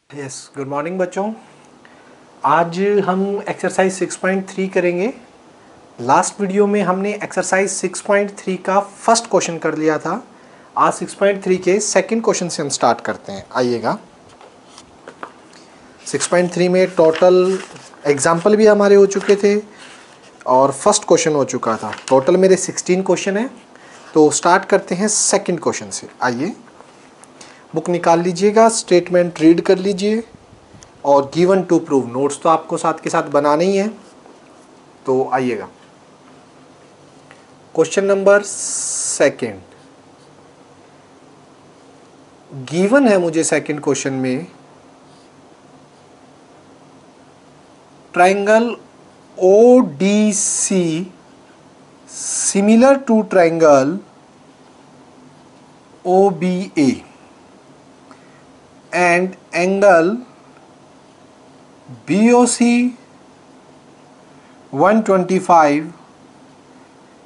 Yes, good morning बच्चों। आज हम एक्सरसाइज 6.3 करेंगे। लास्ट वीडियो में हमने एक्सरसाइज 6.3 का फर्स्ट क्वेश्चन कर लिया था। आज 6.3 के सेकंड क्वेश्चन से हम स्टार्ट करते हैं। आइएगा, 6.3 में टोटल एग्जाम्पल भी हमारे हो चुके थे और फर्स्ट क्वेश्चन हो चुका था। टोटल मेरे 16 क्वेश्चन हैं, तो स्टार्ट करते हैं सेकंड क्वेश्चन से। आइए, बुक निकाल लीजिएगा, स्टेटमेंट रीड कर लीजिए और गिवन टू प्रूव नोट्स तो आपको साथ के साथ बनाने ही है। तो आइएगा, क्वेश्चन नंबर सेकंड गिवन है मुझे। सेकंड क्वेश्चन में triangle ODC similar to triangle OBA and angle BOC 125,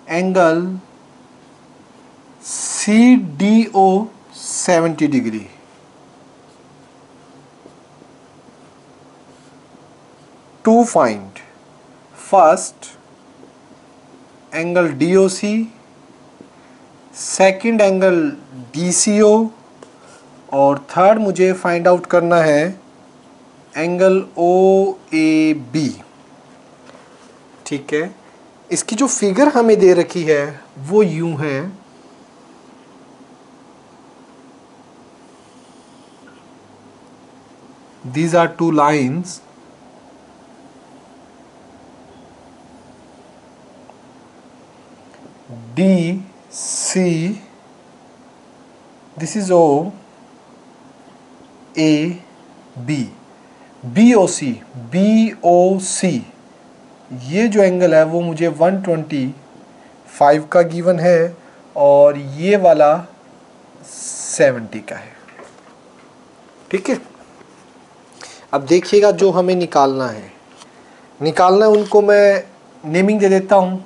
angle CDO 70 degree. To find first angle DOC, second angle DCO और थर्ड मुझे फाइंड आउट करना है एंगल OAB। ठीक है, इसकी जो फिगर हमें दे रखी है वो यूं है। These are two lines. DC, this is O, A, B, BOC ये जो एंगल है वो मुझे 125 का गिवन है और ये वाला 70 का है। ठीक है, अब देखिएगा जो हमें निकालना है उनको मैं नेमिंग दे देता हूँ।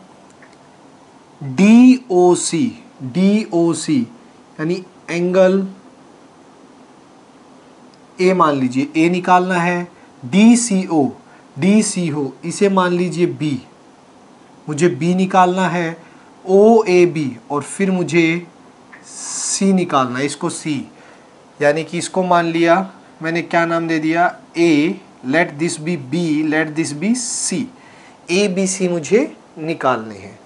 DOC यानी एंगल A मान लीजिए, A निकालना है। DCO इसे मान लीजिए B, मुझे B निकालना है। OAB और फिर मुझे C निकालना है, इसको C, यानी कि इसको मान लिया मैंने, क्या नाम दे दिया, A, let this be B, let this be C। ABC मुझे निकालने हैं।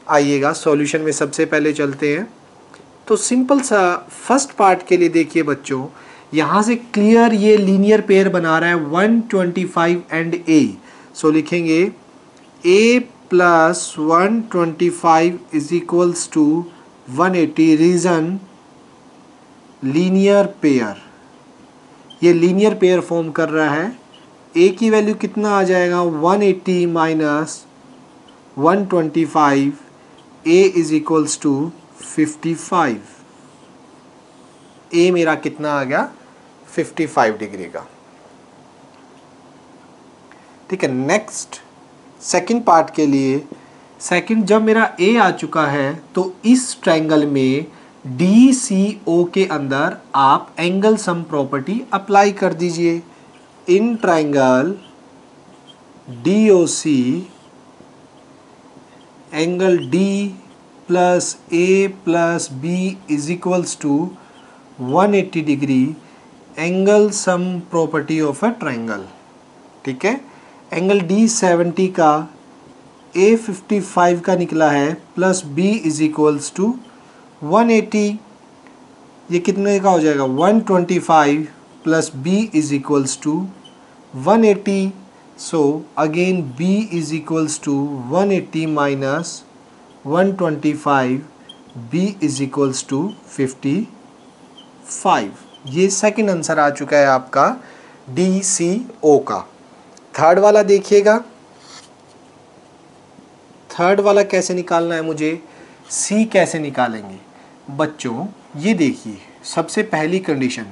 आइएगा, सॉल्यूशन में सबसे पहले चलते हैं। तो सिंपल सा फर्स्ट पार्ट के लिए देखिए बच्चों, यहाँ से क्लियर ये लीनियर पेयर बना रहा है 125 एंड A। सो लिखेंगे A plus 125 is equals to 180। Reason linear pair, ये लीनियर पेयर फॉर्म कर रहा है। A की वैल्यू कितना आ जाएगा, 180 minus 125, A is equals to 55। A मेरा कितना आ गया, 55 डिग्री का। ठीक है, नेक्स्ट सेकंड पार्ट के लिए, सेकंड जब मेरा A आ चुका है तो इस ट्रायंगल में DCO के अंदर आप एंगल सम प्रॉपर्टी अप्लाई कर दीजिए। In triangle DOC angle D plus A plus B is equals to 180 degree, angle sum property of a triangle. ठीक है, एंगल D 70 का, A 55 का निकला है, plus B is equals to 180। ये कितने का हो जाएगा, 125 plus B is equals to 180। So again B is equals to 180 minus 125, B is equals to 55। ये सेकंड आंसर आ चुका है आपका DCO का। थर्ड वाला देखिएगा, थर्ड वाला कैसे निकालना है मुझे, C कैसे निकालेंगे बच्चों। ये देखिए, सबसे पहली कंडीशन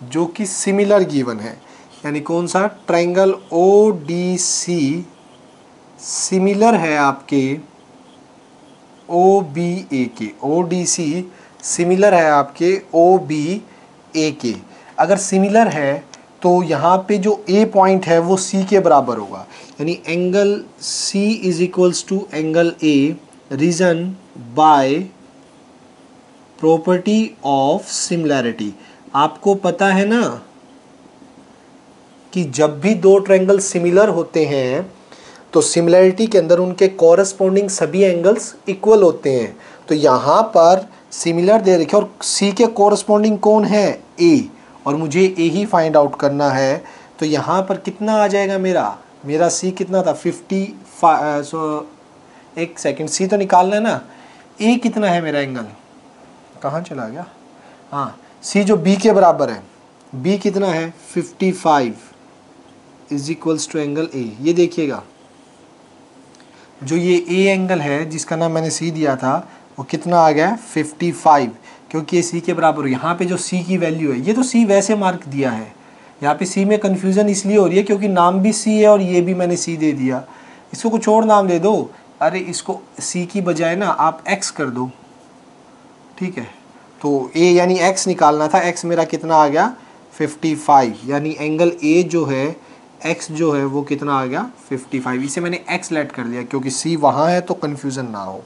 जो कि सिमिलर गिवन है, यानी कौन सा, ट्रायंगल ODC सिमिलर है आपके OBA के। ODC सिमिलर है आपके OBA के। अगर सिमिलर है तो यहाँ पे जो ए पॉइंट है वो सी के बराबर होगा, यानी angle C is equals to angle A, reason by property of similarity. आपको पता है ना कि जब भी दो ट्रायंगल सिमिलर होते हैं तो सिमिलैरिटी के अंदर उनके कॉरस्पॉन्डिंग सभी एंगल्स इक्वल होते हैं। तो यहाँ पर सिमिलर दे रखे और सी के कॉरस्पॉन्डिंग कौन है, ए, और मुझे ए ही फाइंड आउट करना है। तो यहाँ पर कितना आ जाएगा मेरा सी कितना था 55, एक सेकंड, सी तो निकालना है ना, ए कितना है मेरा एंगल, कहाँ चला गया, हाँ, सी जो बी के बराबर है, बी कितना है 55 is equals to angle A. ये देखिएगा जो ये ए एंगल है जिसका नाम मैंने सी दिया था वो कितना आ गया 55, क्योंकि ये सी के बराबर। यहाँ पे जो सी की वैल्यू है, ये तो सी वैसे मार्क दिया है, यहाँ पे सी में कन्फ्यूज़न इसलिए हो रही है क्योंकि नाम भी सी है और ये भी मैंने सी दे दिया। इसको कुछ और नाम दे दो, अरे इसको सी की बजाय ना आप एक्स कर दो, ठीक है। तो ए यानी एक्स निकालना था, एक्स मेरा कितना आ गया 55, यानी एंगल ए जो है एक्स जो है वो कितना आ गया 55। इसे मैंने एक्स लेट कर दिया क्योंकि सी वहाँ है तो कन्फ्यूज़न ना हो।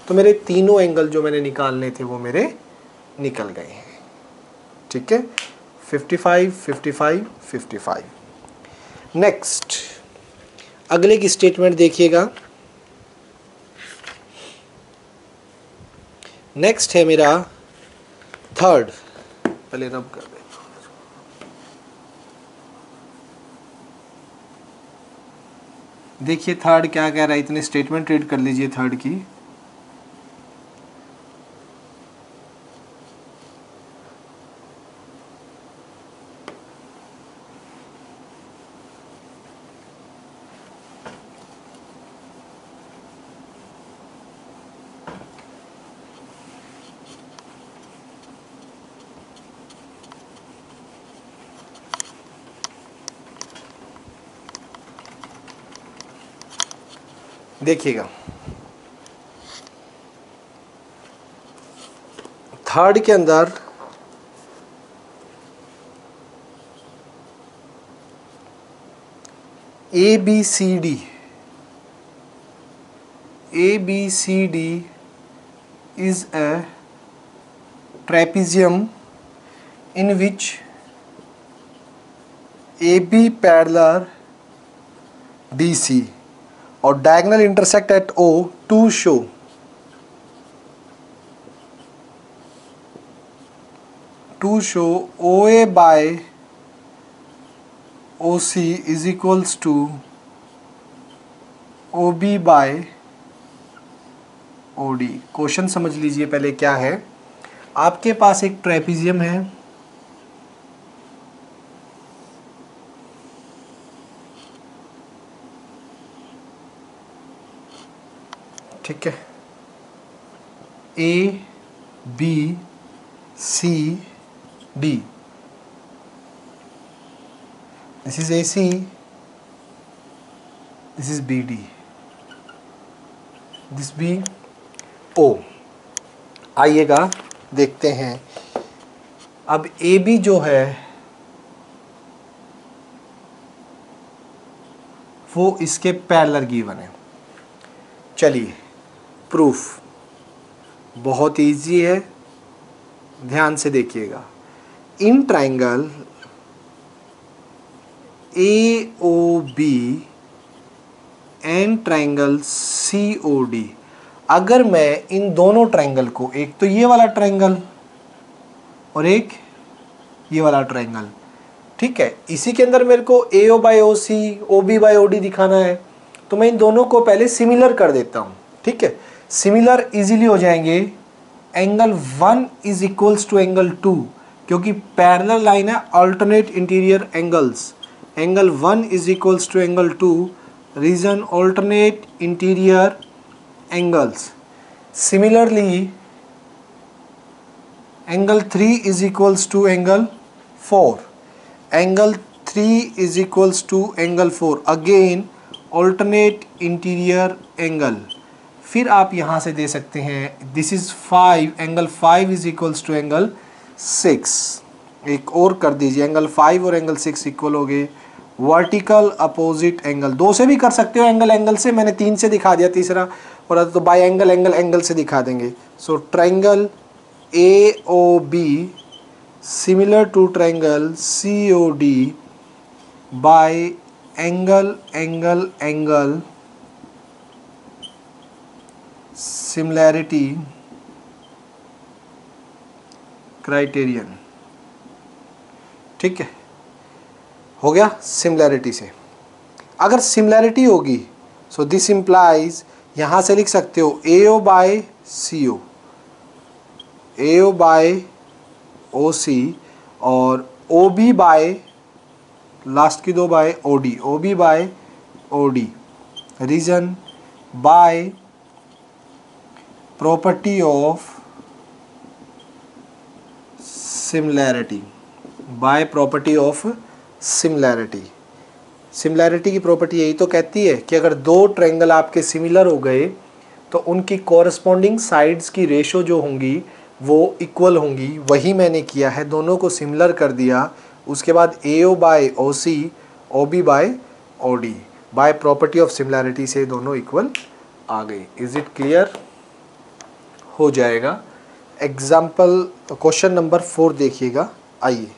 तो मेरे तीनों एंगल जो मैंने निकालने थे वो मेरे निकल गए हैं, ठीक है, 55, 55, 55। नेक्स्ट अगले की स्टेटमेंट देखिएगा। नेक्स्ट है मेरा थर्ड, पहले रब कर दे। देखिए थर्ड क्या कह रहा है, इतने स्टेटमेंट रीड कर लीजिए थर्ड की। देखिएगा थर्ड के अंदर A B C D is a trapezium in which AB parallel BC और diagonal intersect at O to show OA by OC is equals to OB by OD। Question समझ लीजिए पहले क्या है। आपके पास एक ट्रेपेजियम है, ठीक है, A B C D, this is AC, this is BD, this B O। आइएगा देखते हैं, अब AB जो है वो इसके पैरेलल गिवन है। चलिए प्रूफ बहुत इजी है, ध्यान से देखिएगा। In triangle AOB and triangle COD, अगर मैं इन दोनों ट्राइंगल को, एक तो ये वाला ट्राइंगल और एक ये वाला ट्राइंगल, ठीक है, इसी के अंदर मेरे को AO by OC OB by OD दिखाना है, तो मैं इन दोनों को पहले सिमिलर कर देता हूँ, ठीक है। सिमिलर इजीली हो जाएंगे, angle 1 is equals to angle 2, क्योंकि पैरेलल लाइन है, alternate interior angles, angle 1 is equals to angle 2, reason alternate interior angles. Similarly angle 3 is equals to angle 4, angle 3 is equals to angle 4, again alternate interior angle. फिर आप यहाँ से दे सकते हैं this is 5, angle 5 is equals to angle 6, एक और कर दीजिए, एंगल 5 और एंगल 6 इक्वल हो गए। वर्टिकल अपोजिट एंगल, 2 से भी कर सकते हो एंगल एंगल से, मैंने 3 से दिखा दिया, तीसरा और तो बाय एंगल एंगल एंगल से दिखा देंगे। So triangle AOB similar to triangle COD by angle angle angle similarity criterion. ठीक है, हो गया सिमिलैरिटी से। अगर सिमिलैरिटी होगी सो दिस इंप्लाइज, यहां से लिख सकते हो AO by CO, AO by OC और OB बाय लास्ट की 2 by OD, OB by OD। Reason by property of similarity, by property of similarity. Similarity की प्रॉपर्टी यही तो कहती है कि अगर 2 ट्रायंगल आपके सिमिलर हो गए तो उनकी कॉरस्पॉन्डिंग साइड्स की रेशो जो होंगी वो इक्वल होंगी। वही मैंने किया है, दोनों को सिमिलर कर दिया। उसके बाद AO by OC, OB by OD, by property of similarity से दोनों इक्वल आ गए। Is it clear? हो जाएगा। एग्जाम्पल क्वेश्चन नंबर 4 देखिएगा, आइए।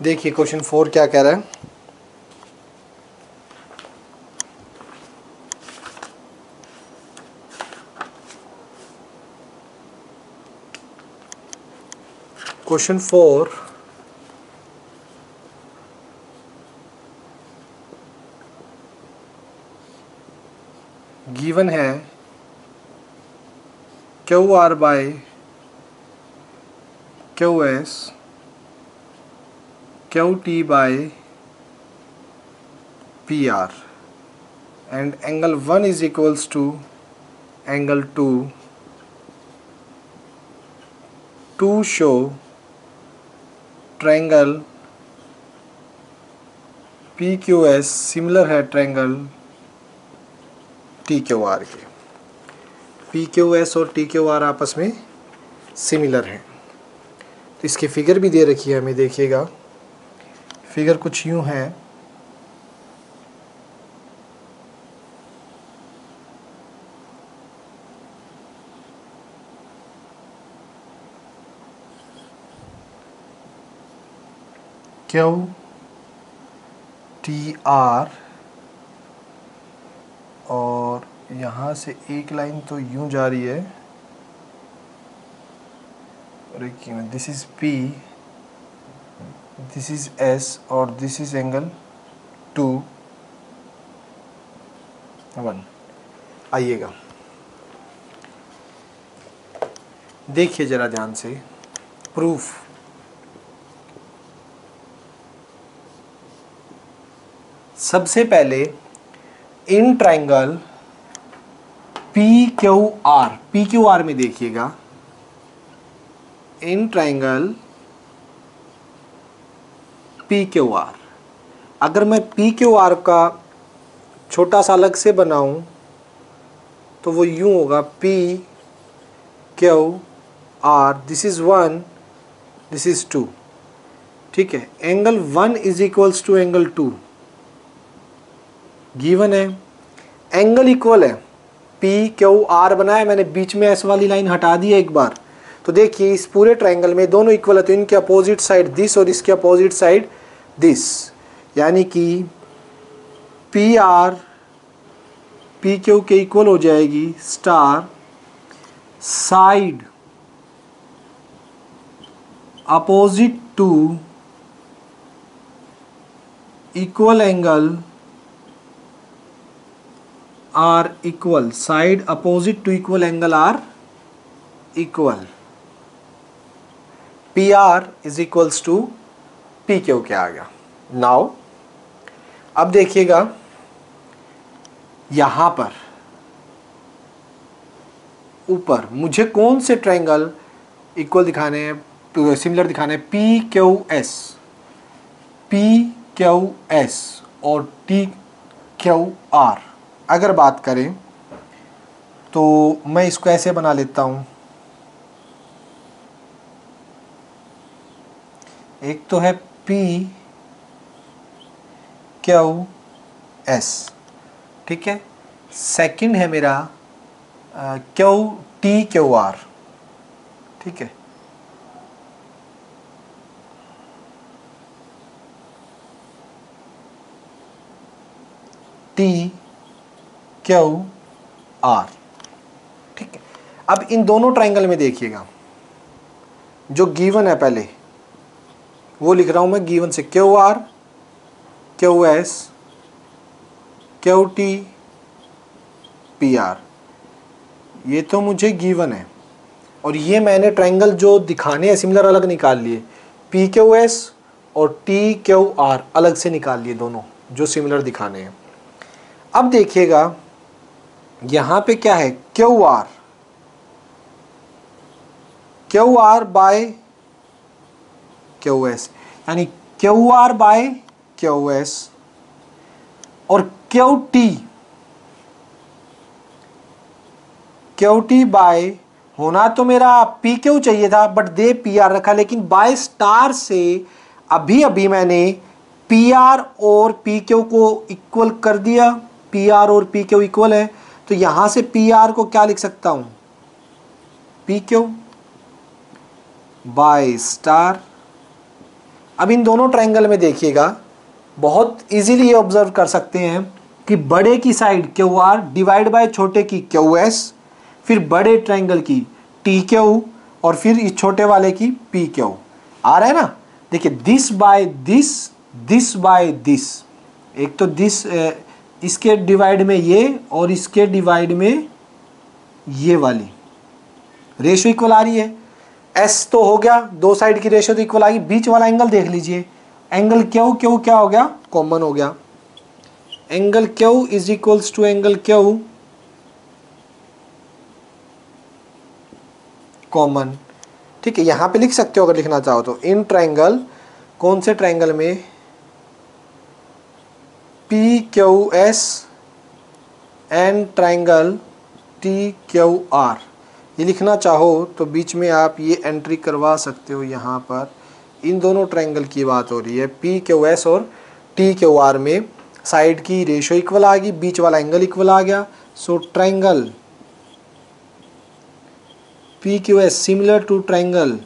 देखिए क्वेश्चन 4 क्या कह रहा है। क्वेश्चन 4 गिवन है QR by QS, QT by PR and angle 1 is equals to angle 2 to show triangle PQS similar है triangle TQR के। PQS और TQR आपस में सिमिलर हैं। तो इसकी फिगर भी दे रखी है हमें, देखिएगा। फिगर कुछ यूं है, QTR और यहाँ से एक लाइन तो यूं जा रही है और एक this is P, this is S और दिस इज एंगल 2, 1। आइएगा देखिए जरा ध्यान से प्रूफ। सबसे पहले इन ट्रायंगल PQR में देखिएगा, इन ट्रायंगल PQR, अगर मैं PQR का छोटा सा अलग से बनाऊं तो वो यूं होगा PQR, this is 1, this is 2। ठीक है, angle 1 is equals to angle 2 given है, एंगल इक्वल है। PQR बनाया मैंने, बीच में ऐसे वाली लाइन हटा दी है एक बार। तो देखिए इस पूरे ट्रायंगल में दोनों इक्वल है, तो इनके अपोजिट साइड दिस और इसके अपोजिट साइड दिस, यानी कि PR PQ के इक्वल हो जाएगी star side opposite to equal angle are equal, side opposite to equal angle are equal. P R is equals to P Q क्या आ गया। नाउ अब देखिएगा यहां पर ऊपर मुझे कौन से ट्रायंगल इक्वल दिखाने हैं, सिमिलर दिखाने हैं, पी क्यू एस और टी क्यू आर। अगर बात करें तो मैं इसको ऐसे बना लेता हूं, एक तो है पी क्यू एस, ठीक है, सेकंड है मेरा क्यू टी क्यू आर, ठीक है। टी क्यू आर, ठीक है। अब इन दोनों ट्रायंगल में देखिएगा जो गिवन है पहले वो लिख रहा हूं मैं गिवन से, Q R Q S Q T P R, ये तो मुझे गिवन है। और ये मैंने ट्रायंगल जो दिखाने हैं सिमिलर अलग निकाल लिए, पी क्यू एस और टी क्यू आर अलग से निकाल लिए दोनों जो सिमिलर दिखाने हैं। अब देखिएगा यहां पे क्या है, Q R by Q S, यानी Q R by Q S और क्यू टी बाय, होना तो मेरा पी क्यू चाहिए था बट दे पी आर रखा, लेकिन बाय स्टार से अभी अभी मैंने पी आर और पी क्यू को इक्वल कर दिया, पी आर और पी क्यू इक्वल है, तो यहां से पी आर को क्या लिख सकता हूं, पी क्यू बाय स्टार। अब इन दोनों ट्रायंगल में देखिएगा बहुत इजीली ये ऑब्जर्व कर सकते हैं कि बड़े की side Q R divide by छोटे की क्यू एस, फिर बड़े ट्रायंगल की टी क्यू और फिर इस छोटे वाले की पी क्यू। आ रहा है ना, देखिए this by this, this by this, एक तो दिस इसके डिवाइड में ये और इसके डिवाइड में ये वाली रेशो इक्वल आ रही है। एस तो हो गया, दो साइड की रेशो तो इक्वल आ गई, बीच वाला एंगल देख लीजिए, एंगल क्यू क्यू क्या हो गया, कॉमन हो गया, angle Q is equals to angle Q common, ठीक है। यहां पे लिख सकते हो अगर लिखना चाहो तो, इन ट्रायंगल, कौन से ट्रायंगल में, P Q S and triangle T Q are, ये लिखना चाहो तो बीच में आप ये एंट्री करवा सकते हो। यहाँ पर इन दोनों ट्रायंगल की बात हो रही है, पी क्यू एस और टी क्यू आर में साइड की रेशो इक्वल आ गई, बीच वाला एंगल इक्वल आ गया। So triangle P Q S similar to triangle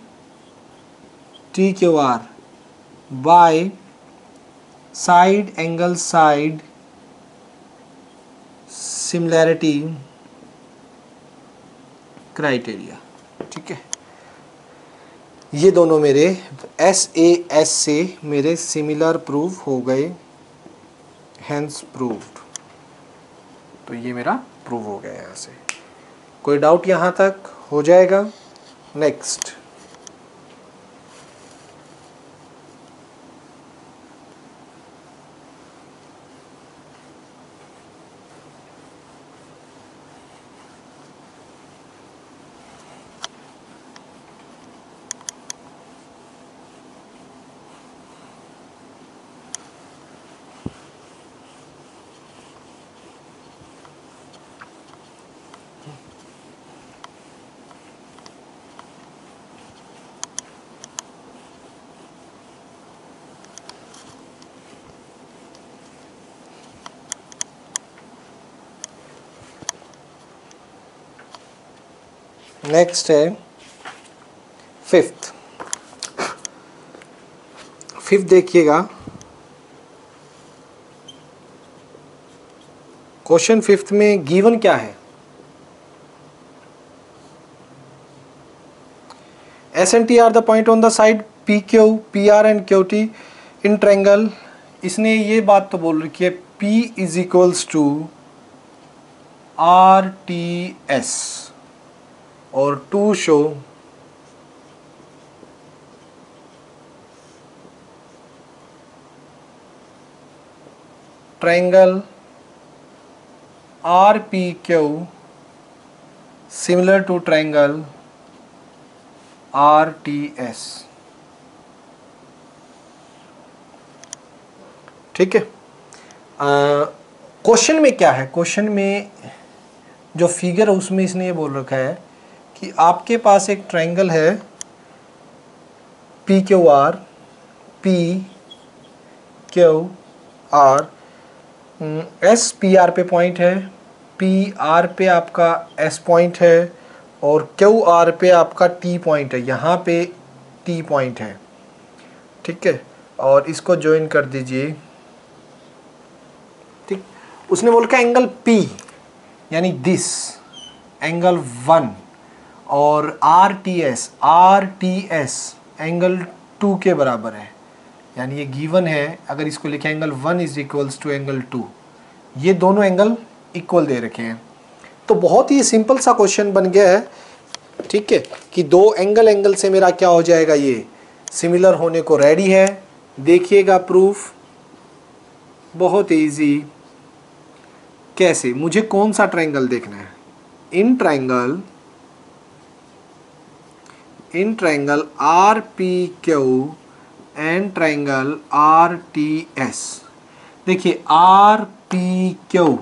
T Q R by side angle side similarity criteria, ठीक है। ये दोनों मेरे SAS से मेरे सिमिलर प्रूव हो गए, हेंस प्रूव्ड, तो ये मेरा प्रूव हो गया। यहाँ से कोई डाउट यहाँ तक हो जाएगा। नेक्स्ट, नेक्स्ट है फिफ्थ देखिएगा, क्वेश्चन फिफ्थ में गिवन क्या है, S and T are the point on the side P Q P R and Q T in triangle. इसने ये बात तो बोल रखी है P is equals to R T S और to show triangle R P Q similar to triangle R T S. ठीक है। क्वेश्चन में क्या है, क्वेश्चन में जो फिगर है उसमें इसने ये बोल रखा है कि आपके पास एक ट्रायंगल है P Q are, P Q are, S P R पे पॉइंट है, पी आर पे आपका एस पॉइंट है और क्यू आर पे आपका टी पॉइंट है, यहाँ पे टी पॉइंट है। ठीक है, और इसको ज्वाइन कर दीजिए। ठीक, उसने बोल का एंगल P यानी दिस एंगल 1 और आर टी एस एंगल 2 के बराबर है, यानी ये गिवन है। अगर इसको लिखे angle 1 is equals to angle 2, ये दोनों एंगल इक्वल दे रखे हैं। तो बहुत ही सिंपल सा क्वेश्चन बन गया है। ठीक है, कि दो एंगल से मेरा क्या हो जाएगा, ये सिमिलर होने को रेडी है। देखिएगा प्रूफ, बहुत इजी। कैसे, मुझे कौन सा ट्रायंगल देखना है, in triangle R P Q and triangle R T S. देखिए R P Q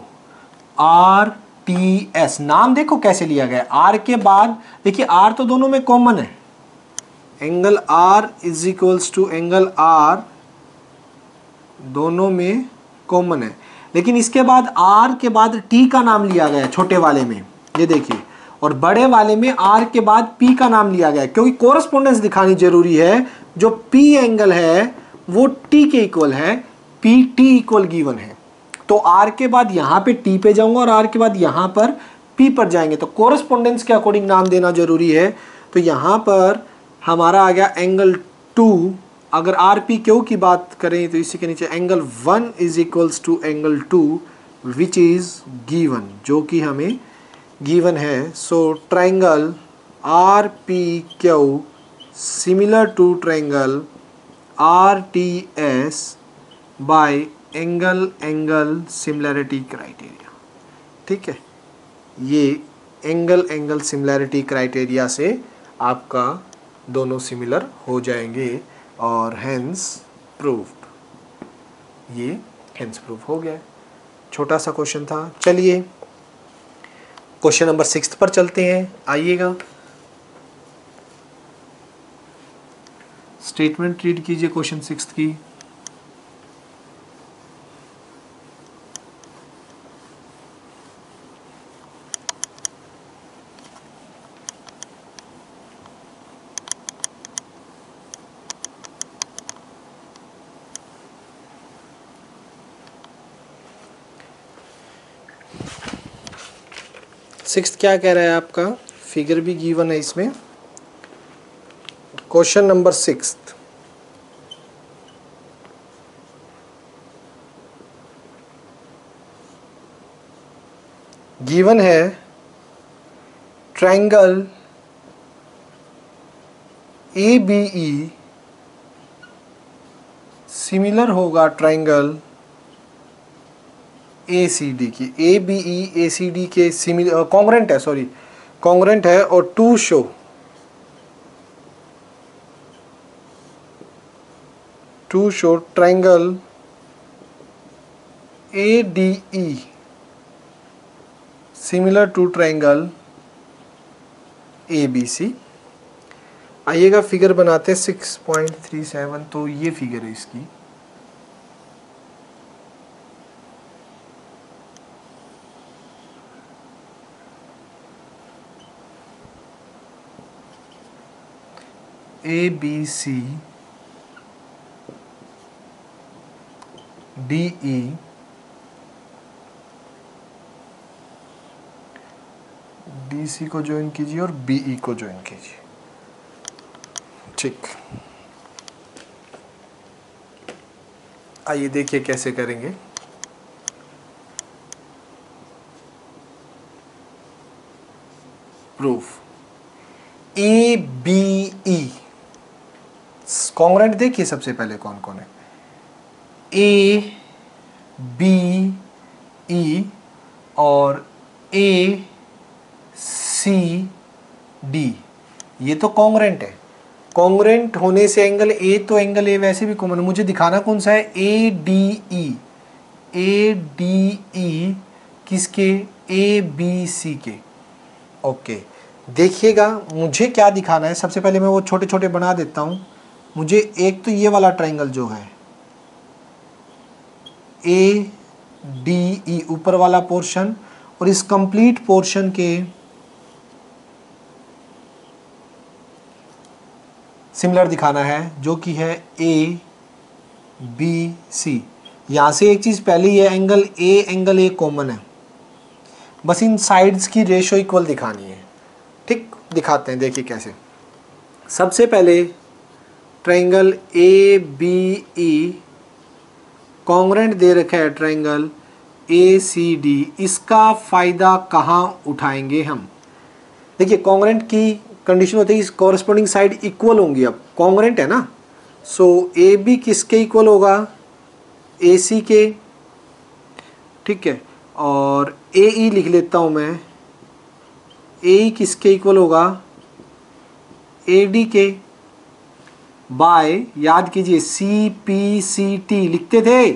R T S, नाम देखो कैसे लिया गया, आर के बाद देखिए आर तो दोनों में कॉमन है, angle R is equals to angle R दोनों में कॉमन है, लेकिन इसके बाद आर के बाद टी का नाम लिया गया है छोटे वाले में, ये देखिए, और बड़े वाले में आर के बाद पी का नाम लिया गया है, क्योंकि कोरस्पोंडेंस दिखानी जरूरी है। जो पी एंगल है वो टी के इक्वल है, पी टी इक्वल गिवन है। तो आर के बाद यहां पे टी पे जाऊंगा और आर के बाद यहां पर पी पर जाएंगे, तो कोरस्पोंडेंस के अकॉर्डिंग नाम देना जरूरी है। तो यहां पर हमारा आ गया एंगल 2। अगर आर पी क्यू की बात करें तो इसी के नीचे angle 1 is equals to angle 2 which is given, जो कि हमें गिवन है। So triangle R P Q similar to triangle R T S by angle similarity criteria. ठीक है, ये एंगल सिमिलैरिटी क्राइटेरिया से आपका दोनों सिमिलर हो जाएंगे और हेंस प्रूव्ड। ये हेंस प्रूव हो गया। छोटा सा क्वेश्चन था। चलिए क्वेश्चन नंबर 6 पर चलते हैं, आइएगा। स्टेटमेंट रीड कीजिए क्वेश्चन 6 की। सिक्स्थ क्या कह रहा है आपका, फिगर भी गिवन है इसमें। क्वेश्चन नंबर 6, गिवन है triangle A B E similar होगा ट्रायंगल ए सी डी की, A B E A C D के सिमिलर कॉन्ग्रेंट है, सॉरी कॉन्ग्रेंट है। और to show triangle A D E similar to triangle A B C. आइएगा figure बनाते 6.37। तो ये फिगर है इसकी, A B C D E D C को ज्वाइन कीजिए और बी ई को ज्वाइन कीजिए। ठीक, आइए देखिए कैसे करेंगे। Proof, A B E congruent देखिए सबसे पहले कौन कौन है। ए बी ई और ए सी डी, ये तो कॉन्ग्रेंट है। कॉन्ग्रेंट होने से एंगल ए, तो एंगल ए वैसे भी कॉमन है, मुझे दिखाना कौन सा है, A D E. A D ई किसके, ए बी सी के। ओके देखिएगा मुझे क्या दिखाना है, सबसे पहले मैं वो छोटे छोटे बना देता हूँ। मुझे एक तो ये वाला ट्राइंगल जो है ए डी ई ऊपर वाला पोर्शन, और इस कंप्लीट पोर्शन के सिमिलर दिखाना है, जो कि है ए बी सी। यहाँ से एक चीज़ पहले, ये एंगल ए कॉमन है, बस इन साइड्स की रेशो इक्वल दिखानी है। ठीक, दिखाते हैं, देखिए कैसे। सबसे पहले triangle A B E congruent दे रखा है ट्रायंगल ए सी डी, इसका फ़ायदा कहाँ उठाएंगे हम। देखिए कॉन्ग्रेंट की कंडीशन होती है इस कॉरस्पॉन्डिंग साइड इक्वल होंगी, अब कॉन्ग्रेंट है ना, सो ए बी किसके इक्वल होगा, ए सी के। ठीक है, और ए ई लिख लेता हूँ मैं, ए ई किसके इक्वल होगा, ए डी के, बाय, याद कीजिए सी पी सी टी लिखते थे,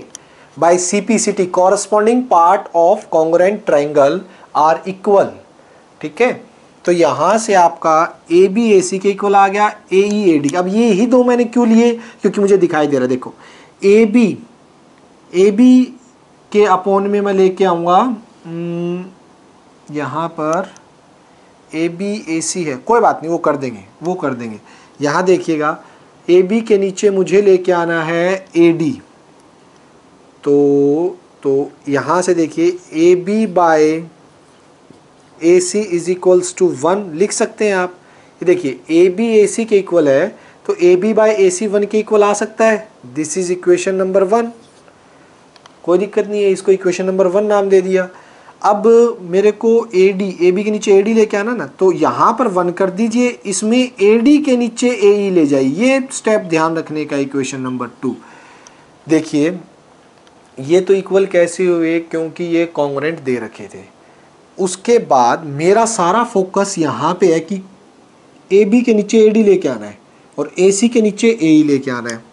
by C P C T, corresponding part of congruent triangle are equal. ठीक है, तो यहाँ से आपका ए बी ए सी के इक्वल आ गया, ए ई ए डी। अब ये ही दो मैंने क्यों लिए, क्योंकि मुझे दिखाई दे रहा है, देखो ए बी के अपोन में मैं लेके आऊँगा, यहाँ पर ए बी ए सी है, कोई बात नहीं, वो कर देंगे। यहाँ देखिएगा ए बी के नीचे मुझे लेके आना है ए डी, तो यहाँ से देखिए A B by A C is equals to 1 लिख सकते हैं आप। ये देखिए ए बी ए सी के इक्वल है, तो ए बी बाय ए सी 1 के इक्वल आ सकता है। दिस इज इक्वेशन नंबर 1, कोई दिक्कत नहीं है, इसको इक्वेशन नंबर 1 नाम दे दिया। अब मेरे को ए बी के नीचे ए डी लेके आना ना, तो यहाँ पर 1 कर दीजिए, इसमें ए डी के नीचे ए ई ले जाइए, ये स्टेप ध्यान रखने का। इक्वेशन नंबर 2 देखिए, ये तो इक्वल कैसे हुए, क्योंकि ये कॉन्ग्रेंट दे रखे थे। उसके बाद मेरा सारा फोकस यहाँ पे है कि ए बी के नीचे ए डी लेके आना है और ए सी के नीचे ए ई लेके आना है,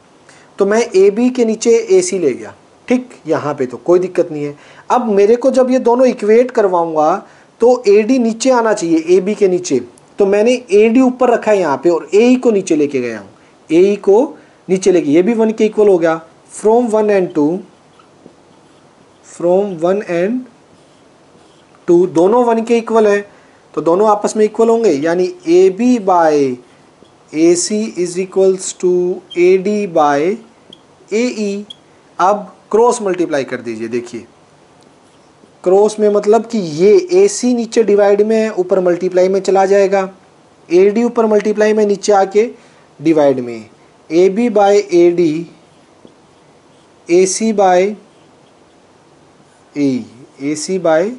तो मैं ए बी के नीचे ए सी ले गया। ठीक, यहाँ पे तो कोई दिक्कत नहीं है। अब मेरे को जब ये दोनों इक्वेट करवाऊंगा तो ए डी नीचे आना चाहिए ए बी के नीचे, तो मैंने ए डी ऊपर रखा है यहाँ पे और ए ई को नीचे लेके गया हूँ, ए ई को नीचे लेके, ये भी 1 के इक्वल हो गया। फ्रॉम 1 एंड 2 दोनों 1 के इक्वल है, तो दोनों आपस में इक्वल होंगे, यानी A B by A C is equals to A D by A E. अब क्रॉस मल्टीप्लाई कर दीजिए, देखिए क्रॉस में मतलब कि ये ए सी नीचे डिवाइड में, ऊपर मल्टीप्लाई में चला जाएगा, ए डी ऊपर मल्टीप्लाई में, नीचे आके डिवाइड में, A B by A D, A C by A C by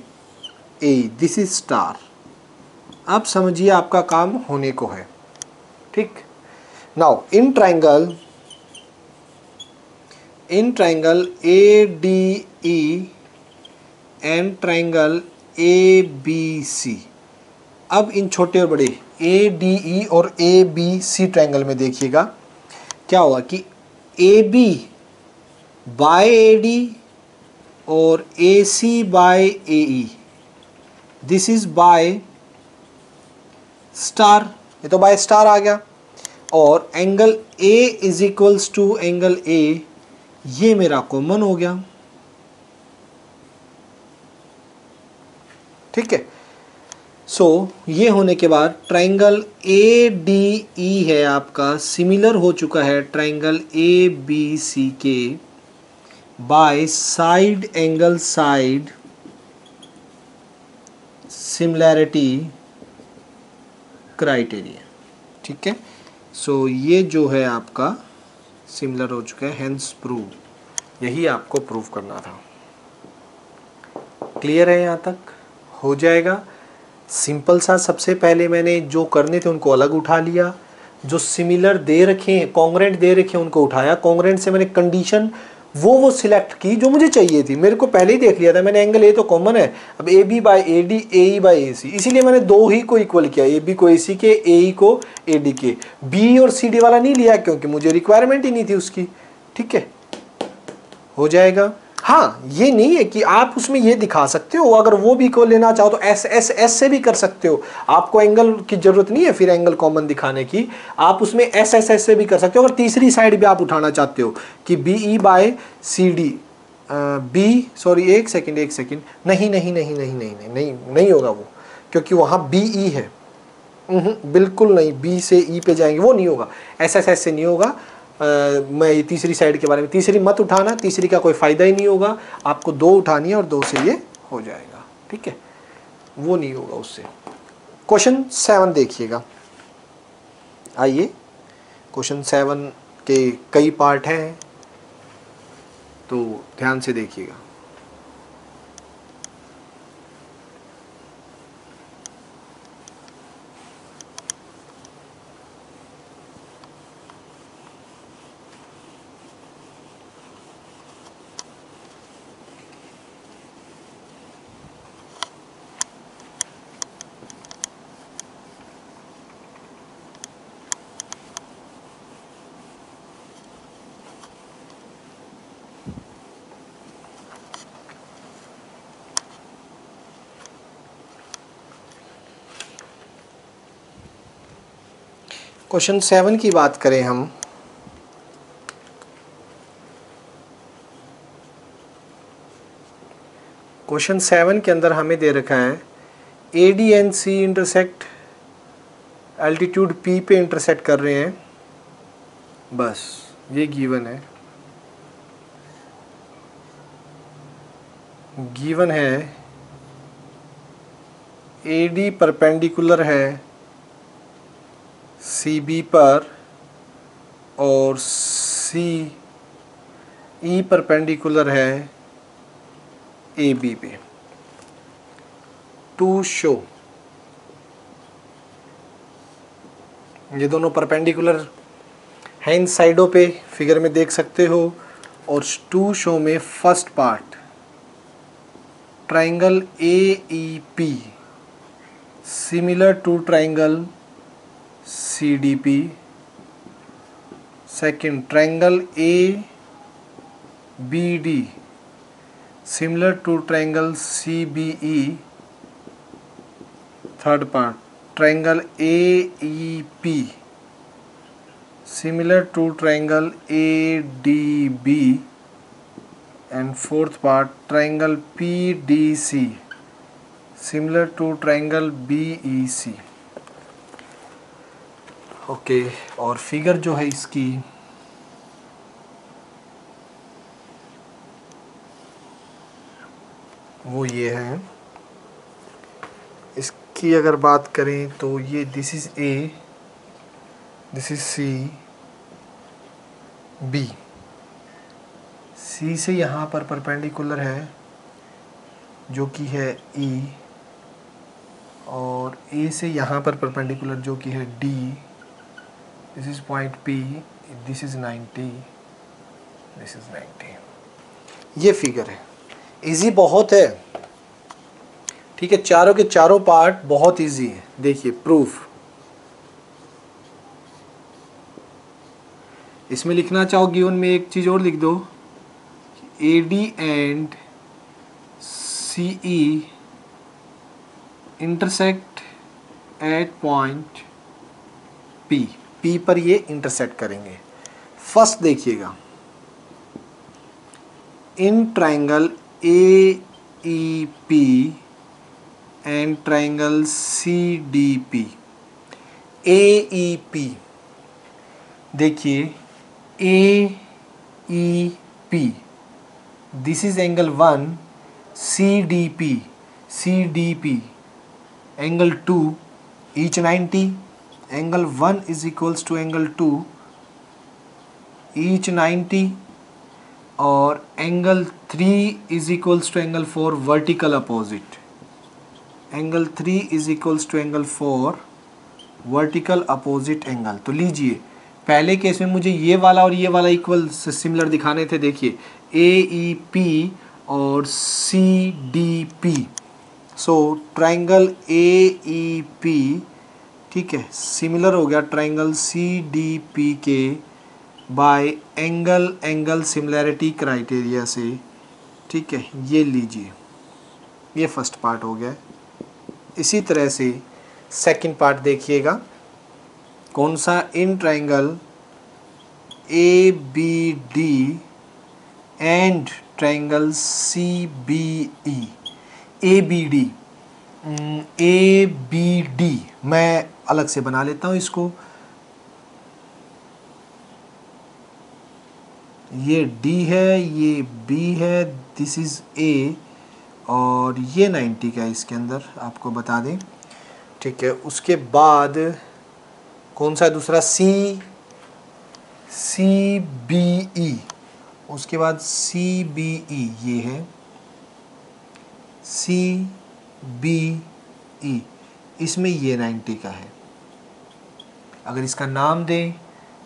A, this is star. अब समझिए आपका काम होने को है। ठीक, now in triangle A D E and triangle A B C, अब इन छोटे और बड़े ए डी ई और ए बी सी ट्राइंगल में देखिएगा क्या होगा कि A B by A D और A C by A E, this is by star, ये तो बाय स्टार आ गया, और angle A is equals to angle A, ये मेरा कॉमन हो गया। ठीक है, सो ये होने के बाद ट्राइंगल ए डी ई है आपका सिमिलर हो चुका है ट्राइंगल ए बी सी के bye side angle side similarity criteria. ठीक है, सो ये जो है आपका सिमिलर हो चुका है, हेंस प्रूव, यही आपको प्रूव करना था। क्लियर है, यहाँ तक हो जाएगा सिंपल सा। सबसे पहले मैंने जो करने थे उनको अलग उठा लिया, जो सिमिलर दे रखे हैं, कॉन्ग्रेंट दे रखे हैं उनको उठाया। कॉन्ग्रेंट से मैंने कंडीशन वो सिलेक्ट की जो मुझे चाहिए थी, मेरे को पहले ही देख लिया था मैंने, एंगल ए तो कॉमन है, अब A B by A D, A E by A C, इसीलिए मैंने दो ही को इक्वल किया, ए बी को ए सी के, ए ई को ए डी के, बी और सी डी वाला नहीं लिया क्योंकि मुझे रिक्वायरमेंट ही नहीं थी उसकी। ठीक है, हो जाएगा। हाँ, ये नहीं है कि आप उसमें ये दिखा सकते हो, अगर वो भी को लेना चाहो तो एस एस एस से भी कर सकते हो, आपको एंगल की जरूरत नहीं है फिर एंगल कॉमन दिखाने की, आप उसमें एस एस एस से भी कर सकते हो। अगर तीसरी साइड भी आप उठाना चाहते हो कि B E by C D, B sorry एक सेकंड नहीं नहीं नहीं नहीं नहीं नहीं नहीं नहीं होगा वो, क्योंकि वहाँ बी ई है, बिल्कुल नहीं, बी से ई पे जाएंगे, वो नहीं होगा, एस एस एस से नहीं होगा। मैं ये तीसरी साइड के बारे में, तीसरी मत उठाना, तीसरी का कोई फ़ायदा ही नहीं होगा, आपको दो उठानी है और दो से ये हो जाएगा। ठीक है, वो नहीं होगा उससे। क्वेश्चन 7 देखिएगा, आइए क्वेश्चन 7 के कई पार्ट हैं तो ध्यान से देखिएगा। क्वेश्चन 7 की बात करें हम, क्वेश्चन 7 के अंदर हमें दे रखा है A D and C intersect altitude P पे इंटरसेक्ट कर रहे हैं, बस ये गिवन है। गिवन है ए डी परपेंडिकुलर है सी बी पर और सी ई परपेंडिकुलर है ए बी पे। टू शो, ये दोनों परपेंडिकुलर हैं इन साइडों पे, फिगर में देख सकते हो। और टू शो में first part triangle A E P similar to triangle C D P, second triangle A B D similar to triangle C B E, third part triangle A E P similar to triangle A D B, and fourth part triangle P D C similar to triangle B E C. Okay, और figure जो है इसकी वो ये है। इसकी अगर बात करें तो ये this is A, this is C, B, C से यहाँ पर परपेंडिकुलर है जो कि है ई, और ए से यहाँ पर परपेंडिकुलर जो कि है D, this is point P, this is 90, this is 90। ये फिगर है, इजी बहुत है। ठीक है, चारों के चारों पार्ट बहुत इजी है। देखिए प्रूफ, इसमें लिखना चाहो गिवन में एक चीज और लिख दो, A D and C E intersect at point P, P पर ये इंटरसेक्ट करेंगे। फर्स्ट देखिएगा, in triangle A E P and triangle C D P, A E P, देखिए A E P, this is angle 1, C D P angle 2, each 90, angle 1 is equals to angle 2, each 90, और angle 3 is equals to angle 4 vertical opposite, angle 3 is equals to angle 4 vertical opposite angle. तो लीजिए पहले case में मुझे ये वाला और ये वाला इक्वल सिमिलर दिखाने थे। देखिए AEP और CDP, सो ट्राइंगल AEP, ठीक है, सिमिलर हो गया ट्राइंगल CDP के बाय एंगल सिमिलैरिटी क्राइटेरिया से, ठीक है। ये लीजिए, ये फर्स्ट पार्ट हो गया। इसी तरह से सेकंड पार्ट देखिएगा, कौन सा, in triangle ABD and triangle CBE, ABD मैं अलग से बना लेता हूँ इसको, ये D है, ये B है, दिस इज A, और ये 90 का इसके अंदर आपको बता दें, ठीक है। उसके बाद कौन सा दूसरा, CBE, उसके बाद CBE ये है, CBE, इसमें ये 90 का है। अगर इसका नाम दें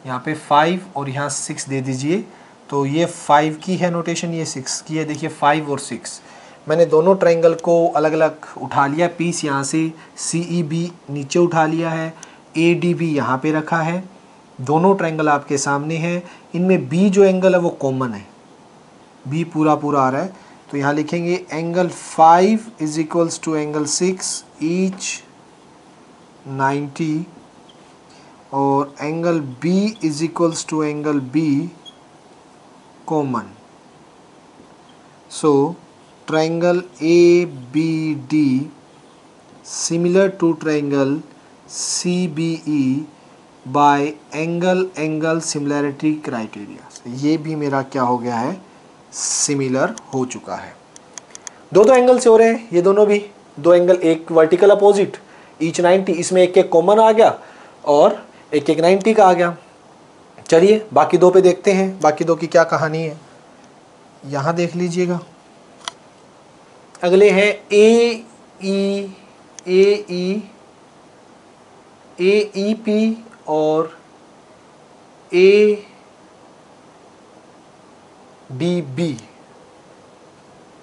यहाँ पे 5 और यहाँ 6 दे दीजिए, तो ये 5 की है नोटेशन, ये 6 की है। देखिए 5 और 6 मैंने दोनों ट्राइंगल को अलग अलग उठा लिया पीस, यहाँ से CEB नीचे उठा लिया है, ADB यहाँ पे रखा है। दोनों ट्राइंगल आपके सामने हैं, इनमें B जो एंगल है वो कॉमन है, B पूरा पूरा आ रहा है, तो यहाँ लिखेंगे angle 5 is equals to angle 6 each 90, और angle B is equals to angle B common. So triangle ABD similar to triangle CBE by angle similarity criteria. ये भी मेरा क्या हो गया है, सिमिलर हो चुका है। दो एंगल से हो रहे हैं ये दोनों भी, दो एंगल, एक वर्टिकल अपोजिट ईच 90, इसमें एक एक कॉमन आ गया और एक एक 90 का आ गया। चलिए बाकी दो पे देखते हैं, बाकी दो की क्या कहानी है। यहाँ देख लीजिएगा, अगले हैं AEP और ADB।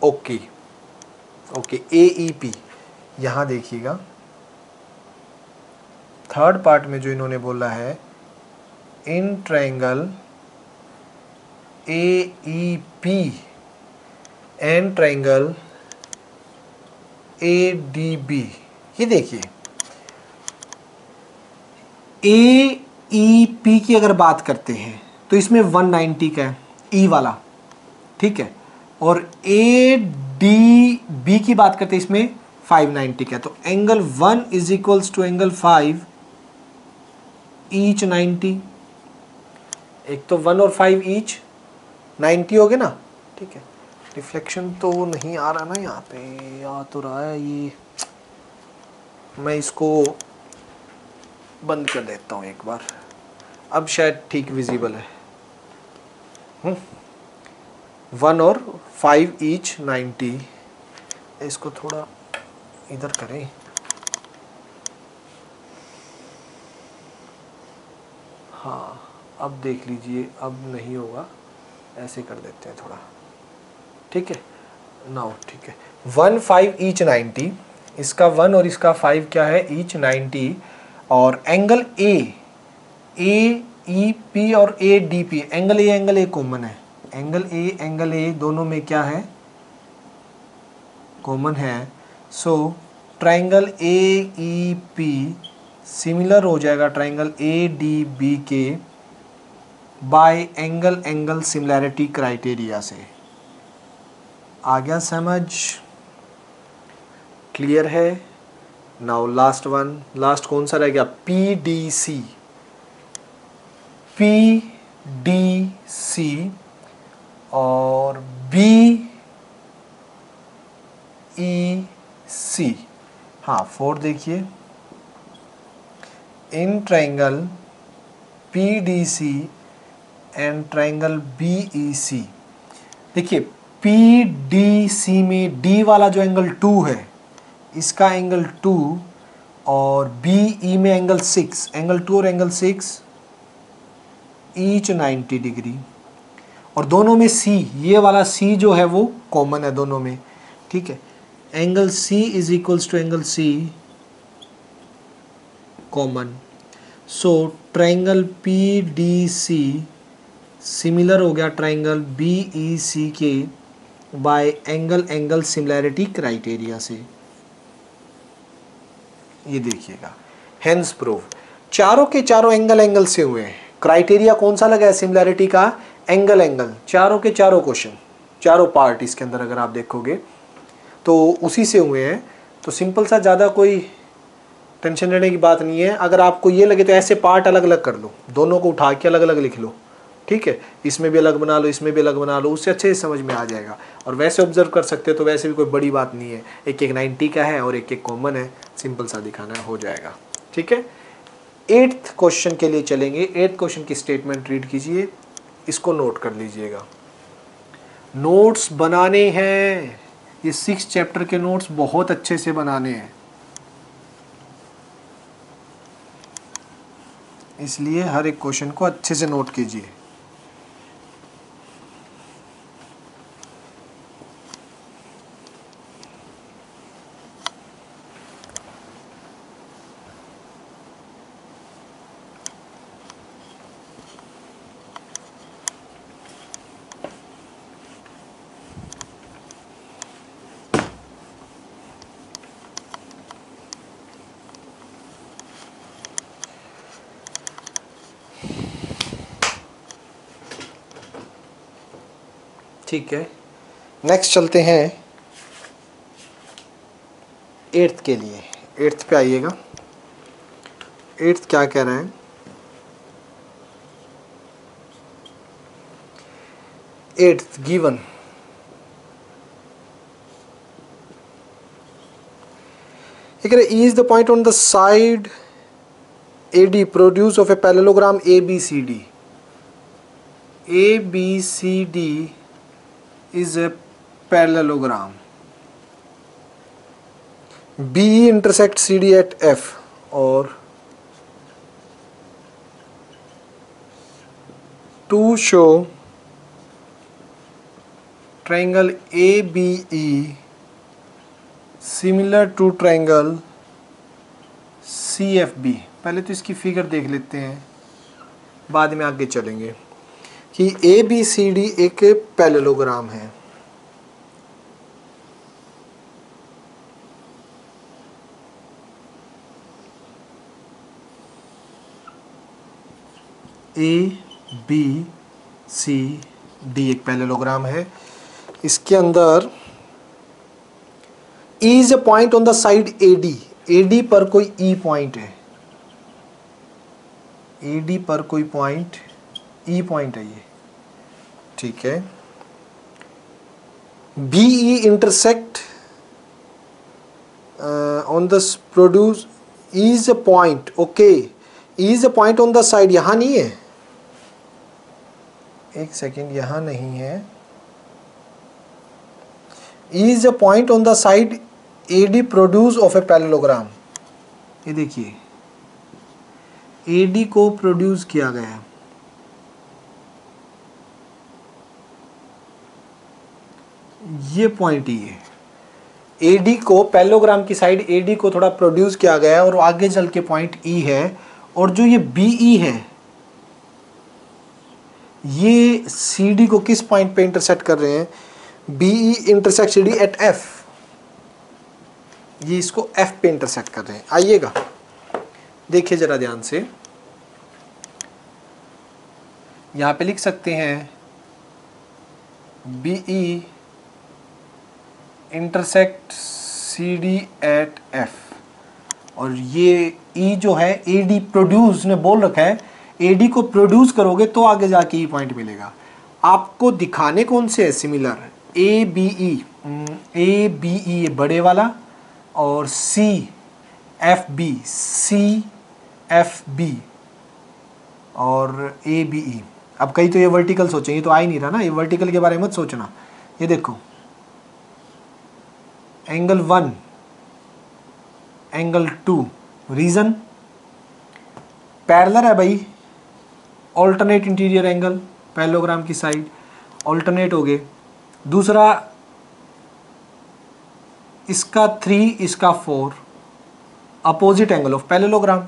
ओके AEP, यहाँ देखिएगा थर्ड पार्ट में जो इन्होंने बोला है, in triangle AEP and triangle ADB। ये देखिए AEP की अगर बात करते हैं तो इसमें 190 का है, E वाला, ठीक है, और ADB की बात करते हैं इसमें 590 का है। तो angle 1 is equals to angle 5 each 90, एक तो 1 और 5 ईच 90 हो गए ना, ठीक है। रिफ्लेक्शन तो नहीं आ रहा ना, यहाँ पे आ तो रहा है, ये मैं इसको बंद कर देता हूँ एक बार, अब शायद ठीक विजिबल है। 1 और 5 ईच 90, इसको थोड़ा इधर करें, हाँ अब देख लीजिए, अब नहीं होगा, ऐसे कर देते हैं थोड़ा, ठीक है नाउ, ठीक है। 1 5 ईच 90, इसका 1 और इसका 5 क्या है, ईच 90, और एंगल AEP और ADP, एंगल A कॉमन है, एंगल A दोनों में क्या है, कॉमन है। सो ट्राइंगल AEP सिमिलर हो जाएगा ट्राइंगल ADB के बाय एंगल सिमिलैरिटी क्राइटेरिया से। आ गया समझ, क्लियर है। नाउ लास्ट वन, लास्ट कौन सा रह गया, PDC और BEC। हाँ 4 देखिए, in triangle PDC and triangle BEC। देखिए PDC में D वाला जो एंगल 2 है, इसका एंगल 2, और BE में एंगल 6, एंगल 2 और एंगल 6 ईच 90 डिग्री, और दोनों में C, ये वाला C जो है वो कॉमन है दोनों में, ठीक है। Angle C is equals to angle C common, so triangle PDC similar हो गया ट्राइंगल BEC के बाय एंगल सिमिलैरिटी क्राइटेरिया से। ये देखिएगा, हेंस प्रूव चारों के चारों एंगल से हुए हैं। क्राइटेरिया कौन सा लगा है सिमिलैरिटी का? एंगल, चारों के चारों क्वेश्चन, चारों पार्ट इसके अंदर अगर आप देखोगे तो उसी से हुए हैं। तो सिंपल सा, ज़्यादा कोई टेंशन लेने की बात नहीं है। अगर आपको ये लगे तो ऐसे पार्ट अलग अलग कर लो, दोनों को उठा के अलग अलग लिख लो, ठीक है। इसमें भी अलग बना लो, इसमें भी अलग बना लो, उससे अच्छे से समझ में आ जाएगा। और वैसे ऑब्जर्व कर सकते हो तो वैसे भी कोई बड़ी बात नहीं है, एक 90 का है और एक कॉमन है, सिंपल सा दिखाना हो जाएगा, ठीक है। 8th क्वेश्चन के लिए चलेंगे। 8th क्वेश्चन की स्टेटमेंट रीड कीजिए, इसको नोट कर लीजिएगा। नोट्स बनाने हैं, ये 6 चैप्टर के नोट्स बहुत अच्छे से बनाने हैं, इसलिए हर एक क्वेश्चन को अच्छे से नोट कीजिए। ठीक है, नेक्स्ट चलते हैं 8th के लिए। 8th पे आइएगा। 8th क्या कह रहे हैं? Eighth given is the point on the side AD produce of a parallelogram ABCD. ABCD is a parallelogram. BE intersects CD at F, और to show triangle ABE similar to triangle CFB। पहले तो इसकी figure देख लेते हैं, बाद में आगे चलेंगे कि ABCD एक पैरेललोग्राम है। ABCD एक पैरेललोग्राम है। इसके अंदर E is a point on the side AD। AD पर कोई E पॉइंट है, AD पर कोई पॉइंट E पॉइंट है ये, ठीक है। BE intersect on the produce E is a point, okay, E is a point on the side, यहाँ नहीं है, एक सेकेंड, यहाँ नहीं है। E is a point on the side AD produce of a parallelogram। ये देखिए AD को प्रोड्यूस किया गया है, ये पॉइंट ही है। AD को पैरेललोग्राम की साइड AD को थोड़ा प्रोड्यूस किया गया है और आगे चल के पॉइंट E है, और जो ये BE है ये CD को किस पॉइंट पे इंटरसेक्ट कर रहे हैं? BE intersect CD at F, ये इसको F पे इंटरसेक्ट कर रहे हैं। आइएगा देखिए जरा ध्यान से, यहां पे लिख सकते हैं BE intersect CD at F, और ये E जो है AD प्रोड्यूस ने बोल रखा है, AD को प्रोड्यूस करोगे तो आगे जाके E पॉइंट मिलेगा। आपको दिखाने कौन से है सिमिलर? ABE ये बड़े वाला, और CFB और ABE। अब कहीं तो ये वर्टिकल सोचेंगे तो आ ही नहीं रहा ना, ये वर्टिकल के बारे में मत सोचना। ये देखो एंगल 1, एंगल 2, रीजन पैरेलल है भाई, ऑल्टरनेट इंटीरियर एंगल, पैरेललोग्राम की साइड ऑल्टरनेट हो गए। दूसरा इसका 3 इसका 4 अपोजिट एंगल ऑफ पैरेललोग्राम।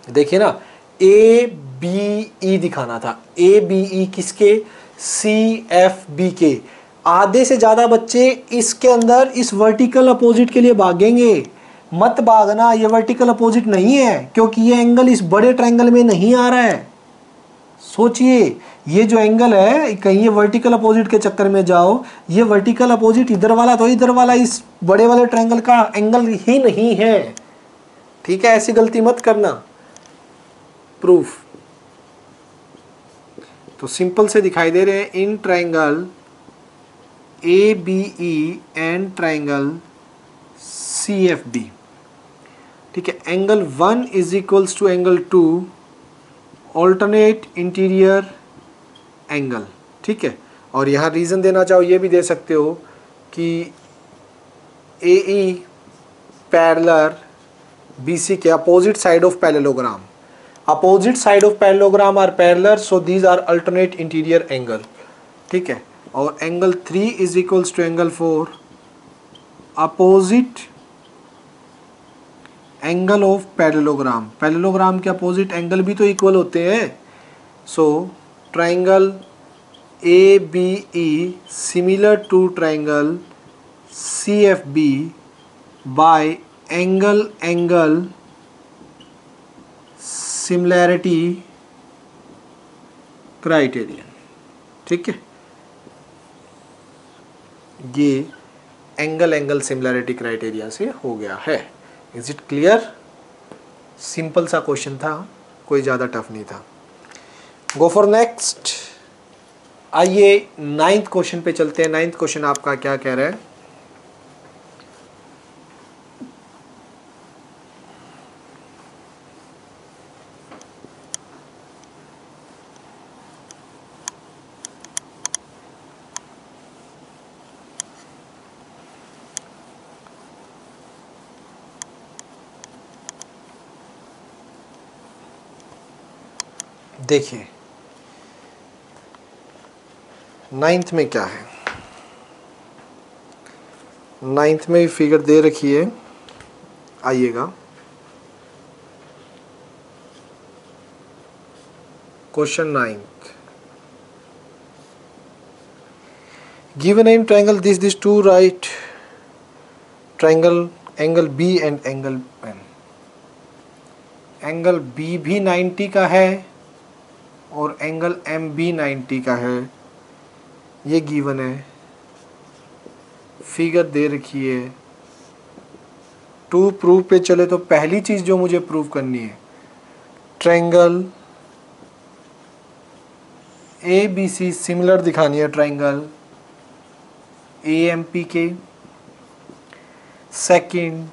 देखिए ना, ए बी ई दिखाना था, ए बी ई किसके, सी एफ बी के। आधे से ज्यादा बच्चे इसके अंदर इस वर्टिकल अपोजिट के लिए भागेंगे, मत भागना, ये वर्टिकल अपोजिट नहीं है क्योंकि ये एंगल इस बड़े ट्रायंगल में नहीं आ रहा है। सोचिए, ये जो एंगल है, कहीं ये वर्टिकल अपोजिट के चक्कर में जाओ, ये वर्टिकल अपोजिट इधर वाला तो इधर वाला इस बड़े वाले ट्रायंगल का एंगल ही नहीं है। ठीक है, ऐसी गलती मत करना। प्रूफ तो सिंपल से दिखाई दे रहे हैं, in triangle A B E and triangle C F B. ठीक है, angle 1 is equals to angle 2 alternate interior angle. ठीक है, और यहाँ रीज़न देना चाहो ये भी दे सकते हो कि ए ई पैरेलल बी सी के opposite side of parallelogram, opposite side of parallelogram are parallel, so these are alternate interior angle. ठीक है, और angle 3 is equals to angle 4 opposite angle of parallelogram. Parallelogram के अपोजिट एंगल भी तो equal होते हैं। So triangle A B E similar to triangle C F B by angle similarity criterion. ठीक है, ये एंगल सिमिलैरिटी क्राइटेरिया से हो गया है। Is it clear? सिंपल सा क्वेश्चन था, कोई ज़्यादा टफ नहीं था। Go for next. आइए 9th क्वेश्चन पे चलते हैं। 9th क्वेश्चन आपका क्या कह रहा है? देखिए 9th में क्या है। 9th में फिगर दे रखी है, आइएगा। Question 9th, given in triangle this two right triangle angle B and angle M. Angle B भी 90 का है और एंगल एम भी 90 का है, ये गिवन है, फिगर दे रखी है। टू प्रूव पे चले तो पहली चीज़ जो मुझे प्रूव करनी है, triangle A B C similar दिखानी है ट्रायंगल ए एम पी के। Second,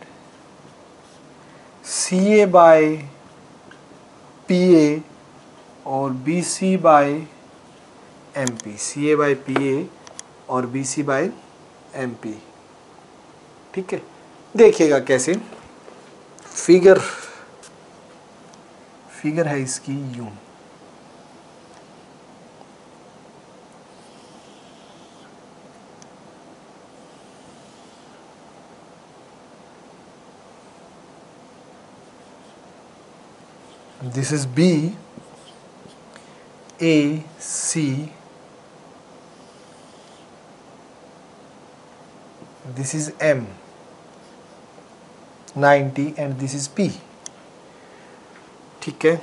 C A by P A और B C by M P, C A by P A और B C by M P. ठीक है, देखिएगा कैसे। फिगर है इसकी यूं, this is B A C, this is M 90 and this is P। ठीक है,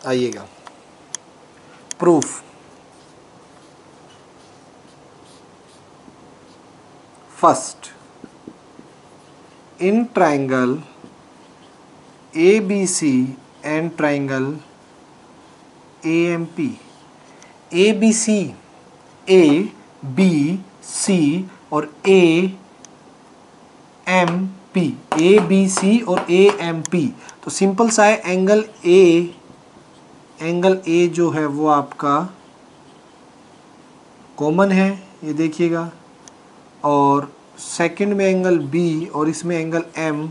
आइएगा proof. First, in triangle ABC and triangle AMP, ABC, A, B, C और AMP, ABC और AMP। तो सिंपल सा है, एंगल A जो है वो आपका कॉमन है, ये देखिएगा, और सेकंड में एंगल B और इसमें एंगल M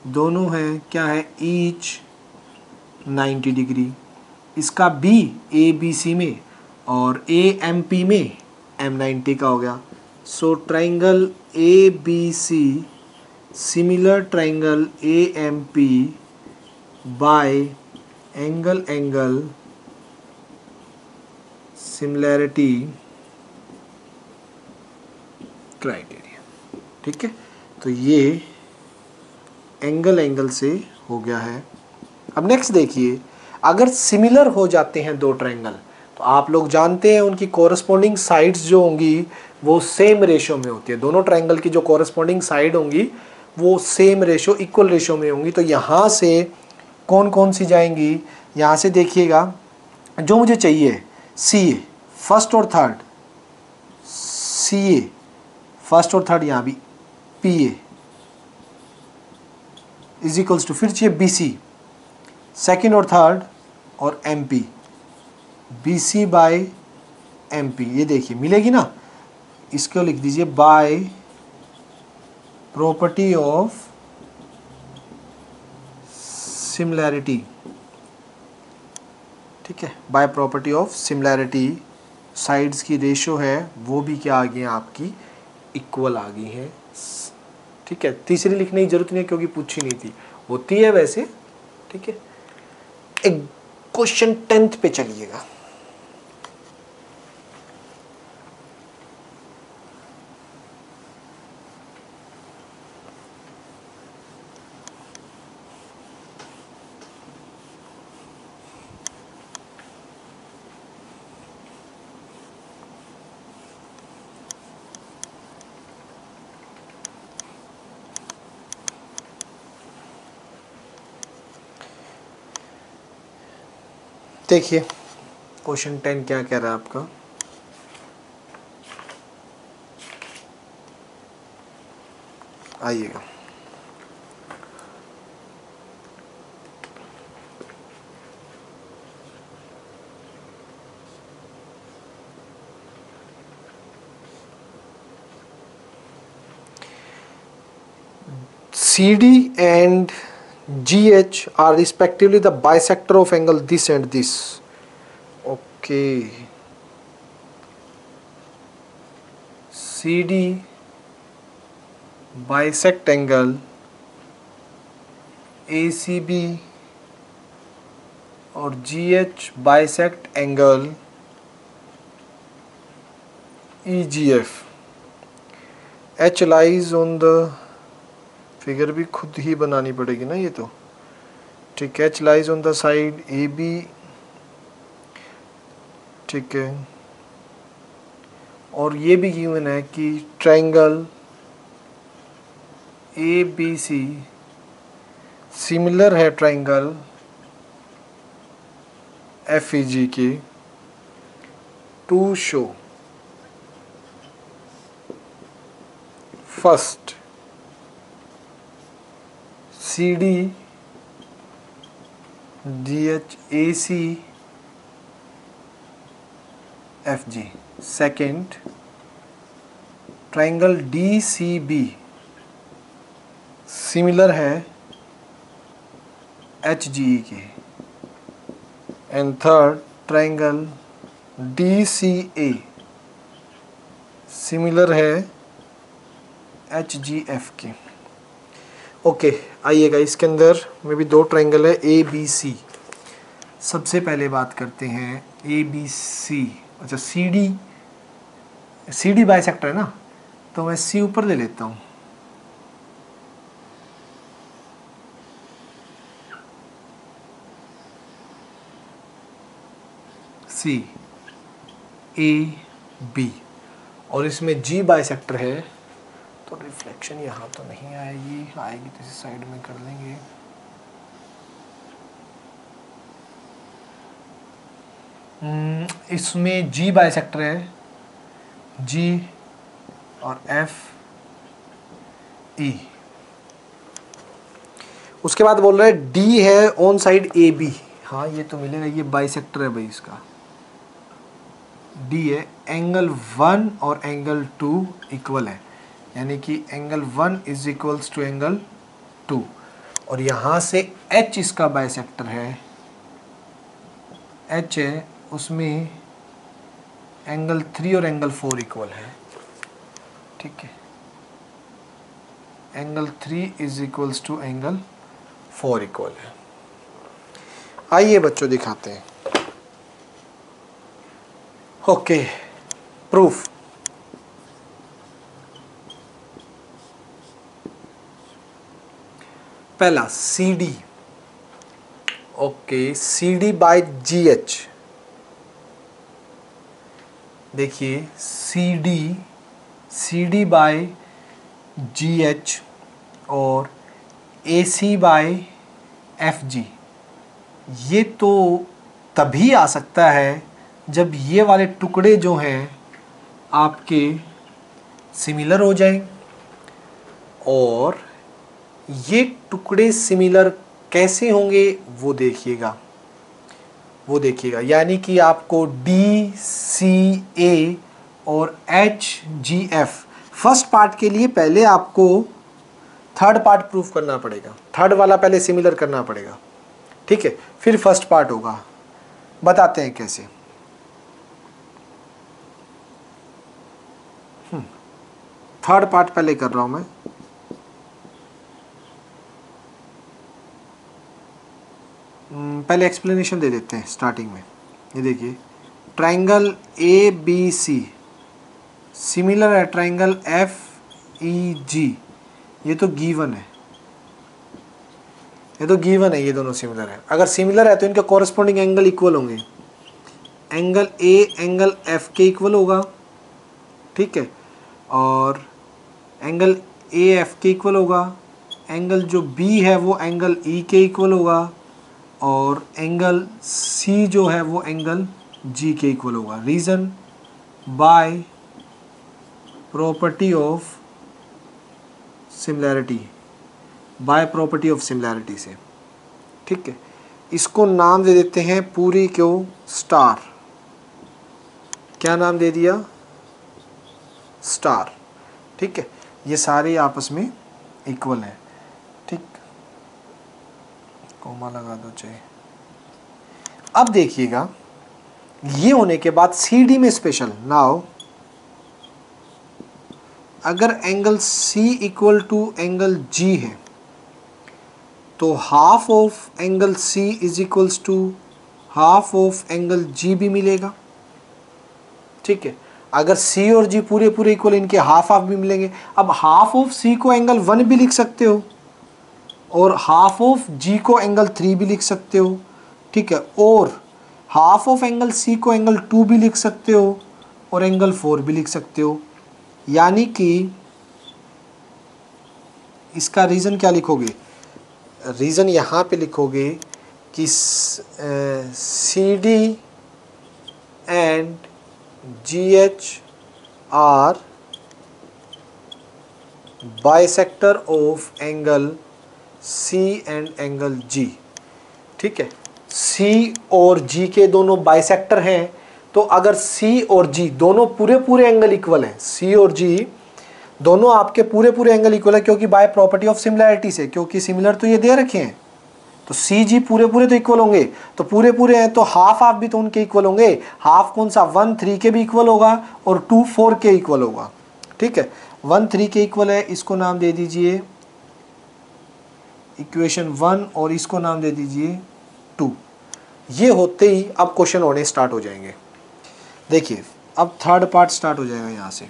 दोनों हैं, क्या है, ईच 90 डिग्री, इसका बी ए बी सी में और ए एम पी में M90 का हो गया। So triangle A B C similar triangle A M P by angle similarity criteria. ठीक है, तो ये एंगल से हो गया है। अब नेक्स्ट देखिए, अगर सिमिलर हो जाते हैं दो ट्रायंगल तो आप लोग जानते हैं उनकी कोरस्पॉन्डिंग साइड्स जो होंगी वो सेम रेशो में होती है। दोनों ट्रायंगल की जो कोरस्पॉन्डिंग साइड होंगी वो सेम रेशो, इक्वल रेशो में होंगी। तो यहाँ से कौन कौन सी जाएंगी, यहाँ से देखिएगा जो मुझे चाहिए सी ए फर्स्ट और थर्ड, सी ए फर्स्ट और थर्ड, यहाँ भी P A is equals to, फिर चाहिए बी सी सेकेंड और थर्ड और M P, B C by M P. ये देखिए मिलेगी ना, इसको लिख दीजिए बाय प्रॉपर्टी ऑफ सिमिलैरिटी। ठीक है, by property of similarity sides की रेशो है वो भी क्या आ गई है आपकी, इक्वल आ गई है। ठीक है, तीसरी लिखने की जरूरत नहीं है क्योंकि पूछी नहीं थी, होती है वैसे। ठीक है, एक क्वेश्चन 10th पे चलिएगा। देखिए क्वेश्चन 10 क्या कह रहा है आपका, आइएगा। CD and GH are respectively the bisector of angle this and this. Okay. CD bisect angle ACB और GH bisect angle EGF. H lies on the, figure भी खुद ही बनानी पड़ेगी ना ये तो। ठीक है, H lies on the side AB। ठीक है, और ये भी गिवन है कि ट्रायंगल ABC सिमिलर है ट्रायंगल FEG के, to show first CD GH AC FG, second triangle DCB similar है HGE के, and third triangle DCA similar है HGF के। ओके, आइएगा इसके अंदर में भी दो ट्रायंगल है ABC। सबसे पहले बात करते हैं ABC। अच्छा, CD बाइसेक्टर है ना, तो मैं C ऊपर ले लेता हूँ। CAB और इसमें G बाइसेक्टर है, तो रिफ्लेक्शन यहाँ तो नहीं आएगी, आएगी तो इस साइड में कर लेंगे। इसमें G बाइसेक्टर है, G और FE। उसके बाद बोल रहा है D है ऑन साइड AB। हाँ ये तो मिलेगा, ये बाइसेक्टर है भाई इसका। D है, एंगल 1 और एंगल 2 इक्वल है, यानी कि angle 1 is equals to angle 2। और यहाँ से H इसका बाइसेक्टर है, एच है उसमें एंगल 3 और एंगल 4 इक्वल है, ठीक है, angle 3 is equals to angle 4 equal है। आइए बच्चों दिखाते हैं। Okay, proof. पहला C D, okay, C D by G H. देखिए C D by G H और A C by F G, ये तो तभी आ सकता है जब ये वाले टुकड़े जो हैं आपके सिमिलर हो जाएं, और ये टुकड़े सिमिलर कैसे होंगे वो देखिएगा, यानी कि आपको डी सी ए और H G F first part के लिए पहले आपको थर्ड पार्ट प्रूफ करना पड़ेगा, थर्ड वाला पहले सिमिलर करना पड़ेगा, ठीक है, फिर फर्स्ट पार्ट होगा। बताते हैं कैसे। थर्ड पार्ट पहले कर रहा हूं मैं। पहले एक्सप्लेनेशन दे देते हैं स्टार्टिंग में। ये देखिए, triangle A B C similar है ट्राइंगल एफ ई जी, ये तो गिवन है, ये दोनों सिमिलर है। अगर सिमिलर है तो इनके कॉरस्पॉन्डिंग एंगल इक्वल होंगे, एंगल ए एंगल एफ के इक्वल होगा, ठीक है, और एंगल ए एफ के इक्वल होगा, एंगल जो बी है वो एंगल ई के इक्वल होगा, और एंगल सी जो है वो एंगल जी के इक्वल होगा। Reason, by property of similarity, से, ठीक है। इसको नाम दे देते हैं पूरी को स्टार। क्या नाम दे दिया? स्टार, ठीक है। ये सारे आपस में इक्वल हैं, ठीक, कोमा लगा दो चाहिए। अब देखिएगा, ये होने के बाद सी डी में स्पेशल नाउ, अगर angle C equal to angle G है तो half of angle C is equals to half of angle G भी मिलेगा, ठीक है। अगर सी और जी पूरे पूरे इक्वल, इनके हाफ हाफ भी मिलेंगे। अब हाफ ऑफ सी को एंगल 1 भी लिख सकते हो और हाफ ऑफ जी को एंगल 3 भी लिख सकते हो, ठीक है, और हाफ ऑफ एंगल सी को एंगल 2 भी लिख सकते हो और एंगल 4 भी लिख सकते हो। यानी कि इसका रीज़न क्या लिखोगे? रीज़न यहाँ पे लिखोगे कि C D and G H are bisector of angle C and angle G, ठीक है। सी और जी के दोनों बाइसेक्टर हैं, तो अगर सी और जी दोनों पूरे पूरे एंगल इक्वल हैं, सी और जी दोनों आपके पूरे पूरे एंगल इक्वल है, क्योंकि बाय प्रॉपर्टी ऑफ सिमिलैरिटी से, क्योंकि सिमिलर तो ये दे रखे हैं, तो सी जी पूरे पूरे तो इक्वल होंगे, तो पूरे पूरे हैं तो हाफ हाफ भी तो उनके इक्वल होंगे। हाफ कौन सा? 1 3 के भी इक्वल होगा और 2 4 के इक्वल होगा, ठीक है। 1 3 के इक्वल है, इसको नाम दे दीजिए इक्वेशन 1 और इसको नाम दे दीजिए 2। ये होते ही अब क्वेश्चन होने स्टार्ट हो जाएंगे। देखिए, अब थर्ड पार्ट स्टार्ट हो जाएगा। यहाँ से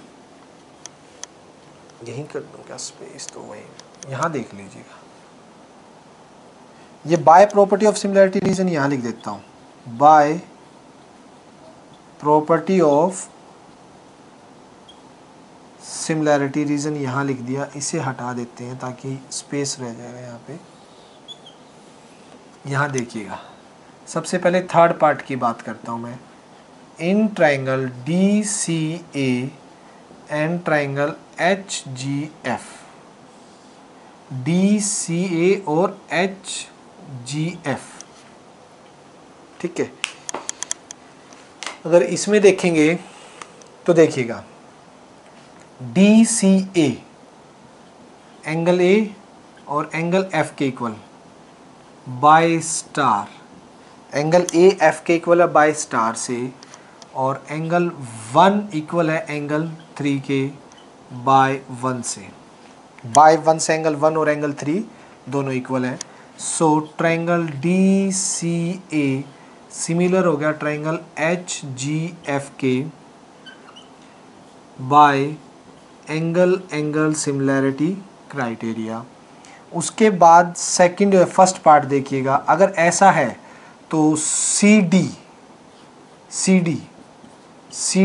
यहीं कर दूँ क्या स्पेस? तो वही यहाँ देख लीजिएगा, ये by property of similarity reason यहाँ लिख देता हूँ, by property of similarity reason यहाँ लिख दिया। इसे हटा देते हैं ताकि स्पेस रह जाएगा यहाँ पे। यहाँ देखिएगा, सबसे पहले थर्ड पार्ट की बात करता हूँ मैं। In triangle D C A and triangle H G F, D C A और एच जी एफ, ठीक है। अगर इसमें देखेंगे तो देखिएगा, D C A angle A और एंगल एफ के equal by star, angle A F के इक्वल है बाय स्टार से, और एंगल 1 इक्वल है एंगल 3 के बाय 1 से। बाय 1 से एंगल 1 और एंगल 3 दोनों इक्वल हैं। So triangle D C a similar हो गया ट्रायंगल एच जी एफ के बाय एंगल सिमिलैरिटी क्राइटेरिया। उसके बाद सेकंड फर्स्ट पार्ट देखिएगा, अगर ऐसा है तो C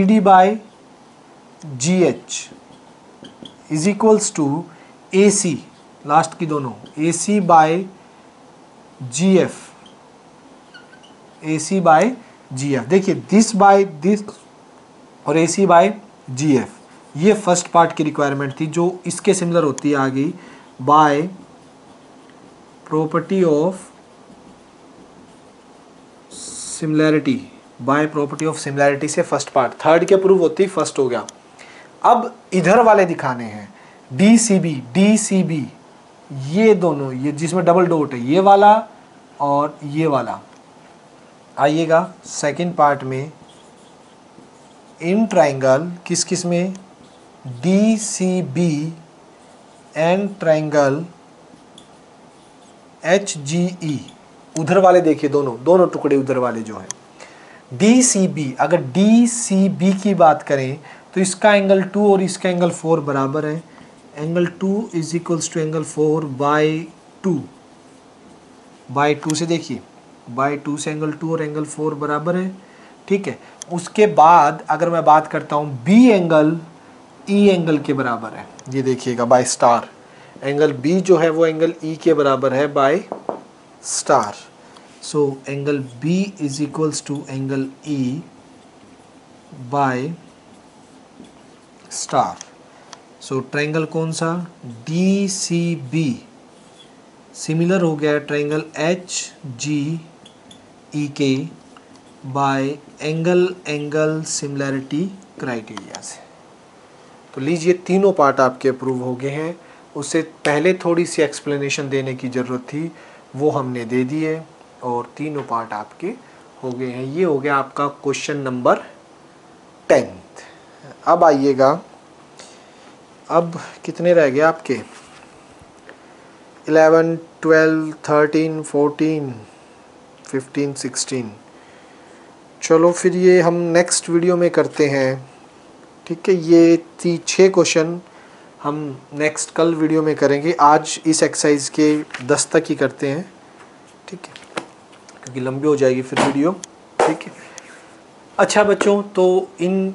D by G H is equals to A C, last की दोनों A C by G F, A C by G F. देखिए दिस बाय दिस और A C by G F, ये फर्स्ट पार्ट की requirement थी जो इसके similar होती है आगे by property of similarity, by property of similarity से फर्स्ट पार्ट, थर्ड के प्रूव होती फर्स्ट हो गया। अब इधर वाले दिखाने हैं डी सी बी, ये दोनों, ये जिसमें डबल डॉट है ये वाला और ये वाला। आइएगा सेकंड पार्ट में, इन ट्रायंगल किस किस में, D C B and triangle H G E, उधर वाले देखिए दोनों टुकड़े उधर वाले जो है डी सी बी। अगर डी सी बी की बात करें तो इसका एंगल 2 और इसका एंगल 4 बराबर है। Angle 2 is equals to angle 4 by 2 से देखिए, बाय 2 से एंगल 2 और एंगल 4 बराबर है, ठीक है। उसके बाद अगर मैं बात करता हूँ बी एंगल ई एंगल के बराबर है, ये देखिएगा बाय स्टार, एंगल बी जो है वो एंगल ई के बराबर है by star. So angle B is equals to angle E by star. So triangle कौन सा, डी सी बी सिमिलर हो गया ट्रायंगल एच जी ई के बाय एंगल सिमिलैरिटी क्राइटेरिया से। तो लीजिए तीनों पार्ट आपके अप्रूव हो गए हैं। उससे पहले थोड़ी सी एक्सप्लेनेशन देने की ज़रूरत थी, वो हमने दे दी है और तीनों पार्ट आपके हो गए हैं। ये हो गया आपका क्वेश्चन नंबर 10। अब आइएगा, अब कितने रह गए आपके, 11, 12, 13, 14, 15, 16। चलो फिर ये हम नेक्स्ट वीडियो में करते हैं, ठीक है। ये 6 क्वेश्चन हम नेक्स्ट कल वीडियो में करेंगे। आज इस एक्सरसाइज के 10 तक ही करते हैं, ठीक है, क्योंकि लंबी हो जाएगी फिर वीडियो, ठीक है। अच्छा बच्चों, तो इन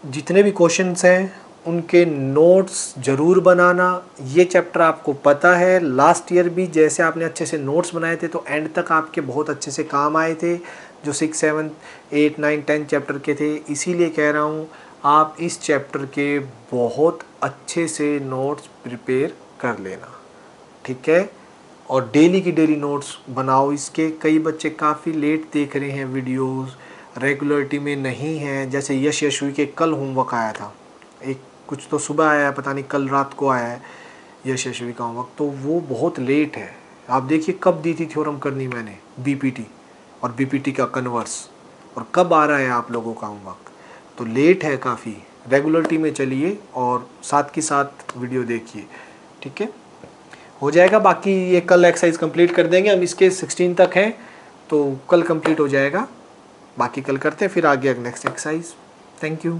जितने भी क्वेश्चंस हैं उनके नोट्स ज़रूर बनाना। ये चैप्टर आपको पता है, लास्ट ईयर भी जैसे आपने अच्छे से नोट्स बनाए थे तो एंड तक आपके बहुत अच्छे से काम आए थे, जो 6, 7, 8, 9, 10 चैप्टर के थे। इसीलिए कह रहा हूँ आप इस चैप्टर के बहुत अच्छे से नोट्स प्रिपेयर कर लेना, ठीक है। और डेली की डेली नोट्स बनाओ इसके। कई बच्चे काफ़ी लेट देख रहे हैं वीडियोस, रेगुलरिटी में नहीं हैं। जैसे यश यशवी के कल होमवर्क आया था, एक कुछ तो सुबह आया है, पता नहीं कल रात को आया है यश यशवी का होमवर्क, तो वो बहुत लेट है। आप देखिए कब दी थी थ्योरम करनी मैंने, बीपीटी और बीपीटी का कन्वर्स, और कब आ रहा है आप लोगों का होमवर्क, तो लेट है काफ़ी। रेगुलरिटी में चलिए और साथ के साथ वीडियो देखिए, ठीक है, हो जाएगा। बाकी ये कल एक्सरसाइज कंप्लीट कर देंगे हम, इसके 16 तक हैं तो कल कंप्लीट हो जाएगा। बाकी कल करते हैं, फिर आगे नेक्स्ट एक्सरसाइज। Thank you.